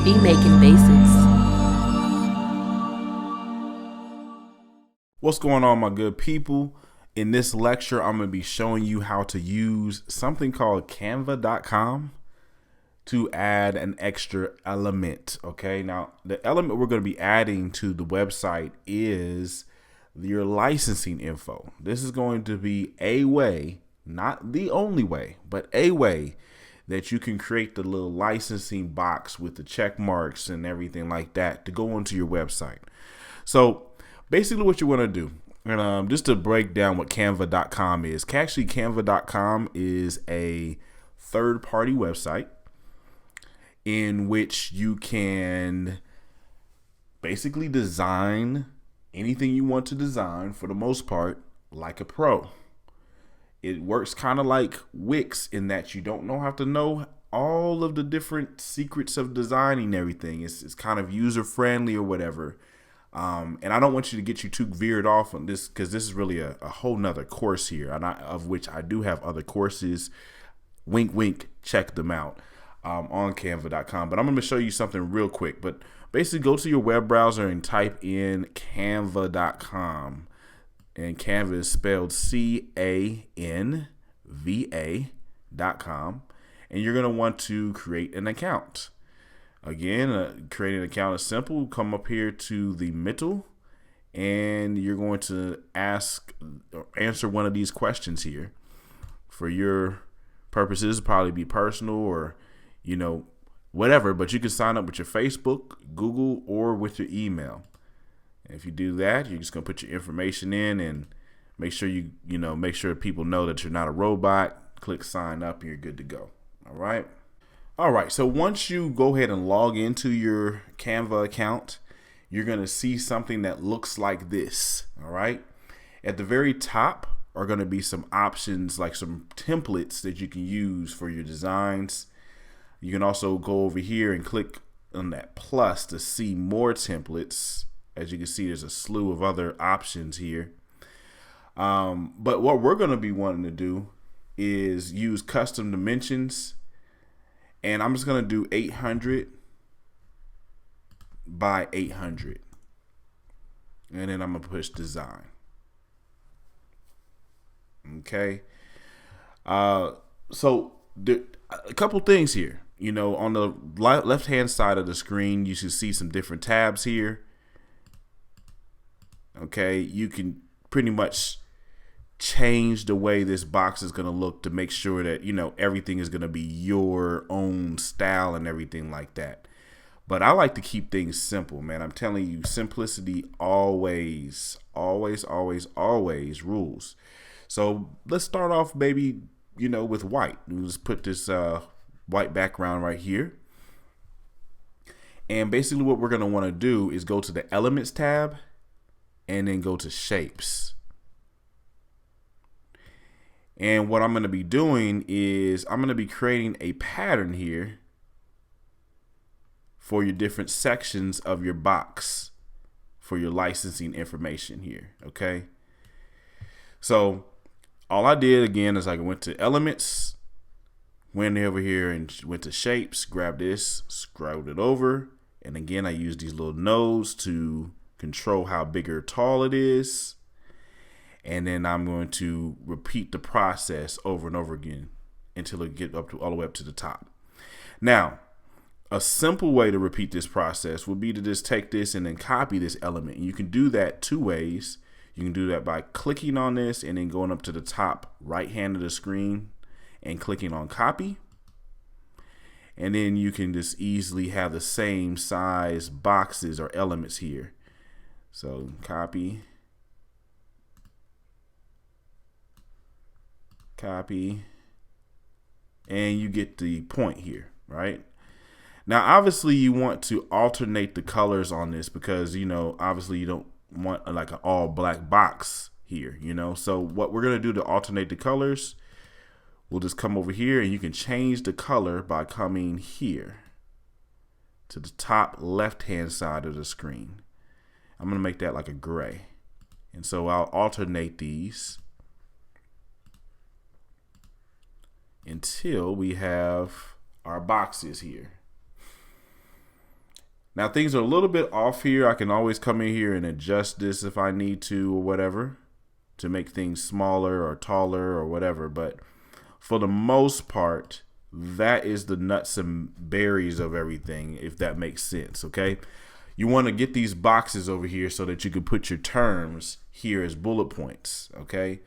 Be making basics. What's going on, my good people? In this lecture, I'm going to be showing you how to use something called Canva.com to add an extra element. Okay, now the element we're going to be adding to the website is your licensing info. This is going to be a way, not the only way, but a way that you can create the little licensing box with the check marks and everything like that to go onto your website. So basically what you want to do, and just to break down what Canva.com is, actually Canva.com is a third-party website in which you can basically design anything you want to design, for the most part, like a pro. It works kind of like WIX in that you don't have to know all of the different secrets of designing everything. It's kind of user friendly or whatever. And I don't want you to get you too veered off on this, because this is really a whole nother course here, and of which I do have other courses. Wink, wink, check them out on Canva.com. But I'm going to show you something real quick. But basically, go to your web browser and type in Canva.com. And Canva is spelled Canva.com. And you're going to want to create an account. Again, creating an account is simple. Come up here to the middle, and you're going to answer one of these questions here. For your purposes, probably be personal or, whatever, but you can sign up with your Facebook, Google, or with your email. And if you do that, you're just going to put your information in and make sure make sure people know that you're not a robot. Click sign up and you're good to go. All right, so once you go ahead and log into your Canva account, you're going to see something that looks like this. All right, at the very top are going to be some options, like some templates that you can use for your designs. You can also go over here and click on that plus to see more templates. As you can see, there's a slew of other options here. But what we're going to be wanting to do is use custom dimensions. And I'm just going to do 800 by 800. And then I'm going to push design. Okay. So a couple things here. On the left-hand side of the screen, you should see some different tabs here. Okay. You can pretty much change the way this box is going to look to make sure that everything is going to be your own style and everything like that. But I like to keep things simple, man. I'm telling you, simplicity always rules. So let's start off maybe with white. We'll just put this white background right here, and basically what we're going to want to do is go to the elements tab and then go to shapes. And what I'm going to be doing is I'm going to be creating a pattern here for your different sections of your box for your licensing information here. Okay. So all I did again is I went to elements, went over here and went to shapes, grabbed this, scrolled it over. And again, I used these little nodes to control how big or tall it is. And then I'm going to repeat the process over and over again until it gets all the way up to the top. Now, a simple way to repeat this process would be to just take this and then copy this element. And you can do that two ways. You can do that by clicking on this and then going up to the top right hand of the screen and clicking on copy. And then you can just easily have the same size boxes or elements here. So copy, and you get the point here, right? Now, obviously, you want to alternate the colors on this because, obviously you don't want like an all black box here, So what we're going to do to alternate the colors, we'll just come over here and you can change the color by coming here to the top left-hand side of the screen. I'm going to make that like a gray. And so I'll alternate these until we have our boxes here. Now things are a little bit off here. I can always come in here and adjust this if I need to or whatever to make things smaller or taller or whatever. But for the most part, that is the nuts and berries of everything, if that makes sense. Okay. You want to get these boxes over here so that you can put your terms here as bullet points. Okay.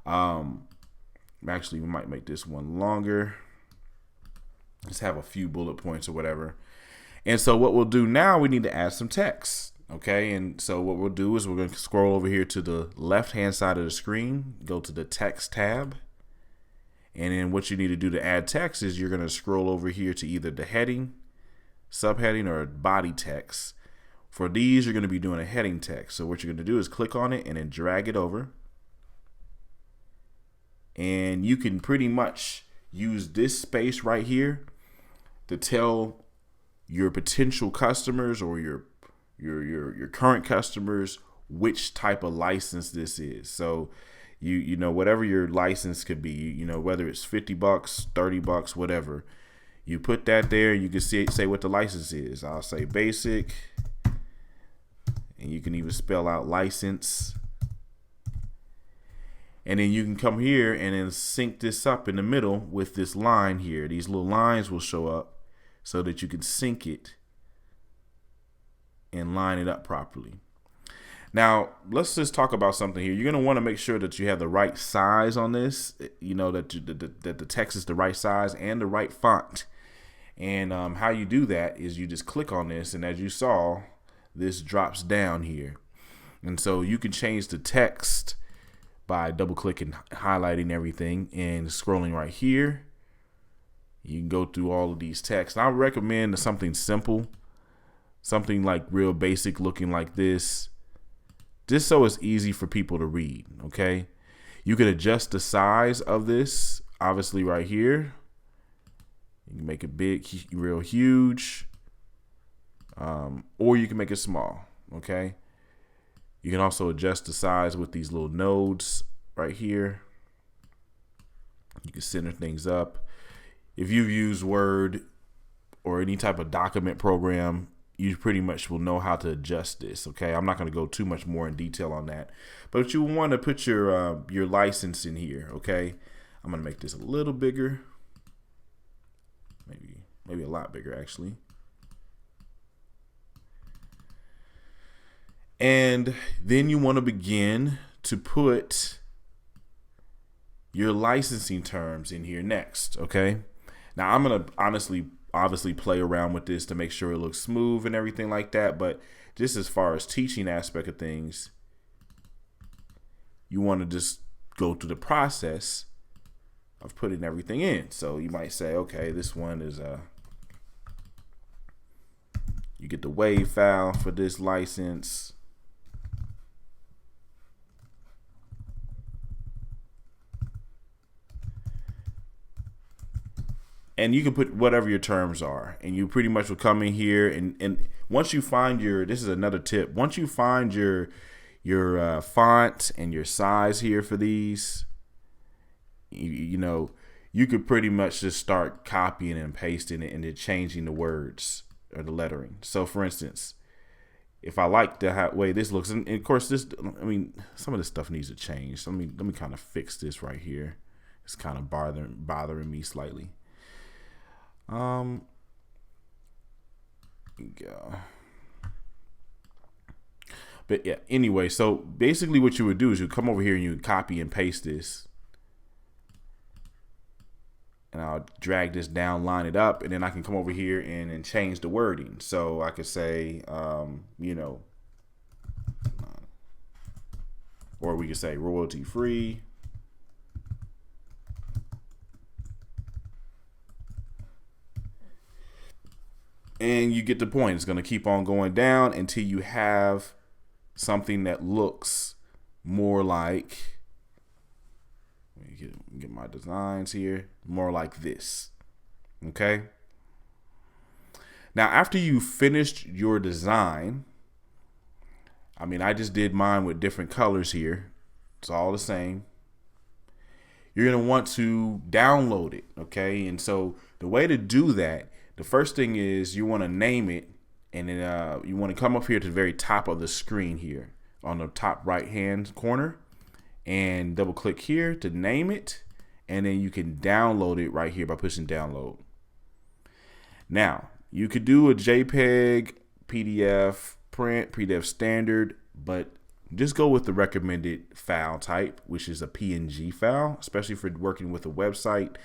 Actually, we might make this one longer. Let's have a few bullet points or whatever. And so what we'll do now, we need to add some text. Okay. And so what we'll do is we're going to scroll over here to the left-hand side of the screen, go to the text tab. And then what you need to do to add text is you're going to scroll over here to either the heading, subheading, or body text. For these, you're going to be doing a heading text. So what you're going to do is click on it and then drag it over. And you can pretty much use this space right here to tell your potential customers or your current customers which type of license this is. So you know, whatever your license could be, you know, whether it's $50, $30, whatever, you put that there. You can say what the license is. I'll say basic. And you can even spell out license. And then you can come here and then sync this up in the middle with this line here. These little lines will show up so that you can sync it and line it up properly. Now, let's just talk about something here. You're going to want to make sure that you have the right size on this, you know, that the text is the right size and the right font. And how you do that is you just click on this, and as you saw, this drops down here. And so you can change the text by double clicking, highlighting everything and scrolling right here. You can go through all of these texts. I recommend something simple, something like real basic looking like this, just so it's easy for people to read. Okay. You can adjust the size of this, obviously right here. You can make it big, real huge. Or you can make it small. Okay. You can also adjust the size with these little nodes right here. You can center things up. If you've used Word or any type of document program, you pretty much will know how to adjust this. Okay. I'm not going to go too much more in detail on that, but you want to put your license in here. Okay. I'm going to make this a little bigger. Maybe a lot bigger actually. And then you want to begin to put your licensing terms in here next. Okay. Now I'm going to obviously play around with this to make sure it looks smooth and everything like that. But just as far as teaching aspect of things, you want to just go through the process of putting everything in. So you might say, okay, this one is you get the WAV file for this license. And you can put whatever your terms are, and you pretty much will come in here and once you find this is another tip. Once you find your font and your size here for these, you know, you could pretty much just start copying and pasting it and then changing the words or the lettering. So for instance, if I like the way this looks, and of course this, I mean, some of this stuff needs to change. So let me kind of fix this right here. It's kind of bothering me slightly. Yeah. But yeah, anyway, so basically what you would do is you come over here and you copy and paste this. And I'll drag this down, line it up, and then I can come over here and change the wording. So I could say, you know, or we could say royalty free. And you get the point. It's going to keep on going down until you have something that looks more like, let me get my designs here, more like this. Okay. Now, after you finished your design, I mean, I just did mine with different colors here. It's all the same. You're going to want to download it. Okay. And so the way to do that, the first thing is you want to name it And then you want to come up here to the very top of the screen here on the top right hand corner and double click here to name it. And then you can download it right here by pushing download. Now, you could do a JPEG, PDF, print, PDF standard, but just go with the recommended file type, which is a PNG file, especially for working with a website.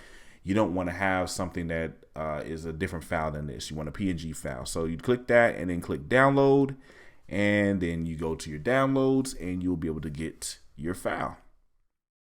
You don't want to have something that is a different file than this. You want a PNG file. So you click that and then click download, and then you go to your downloads and you'll be able to get your file.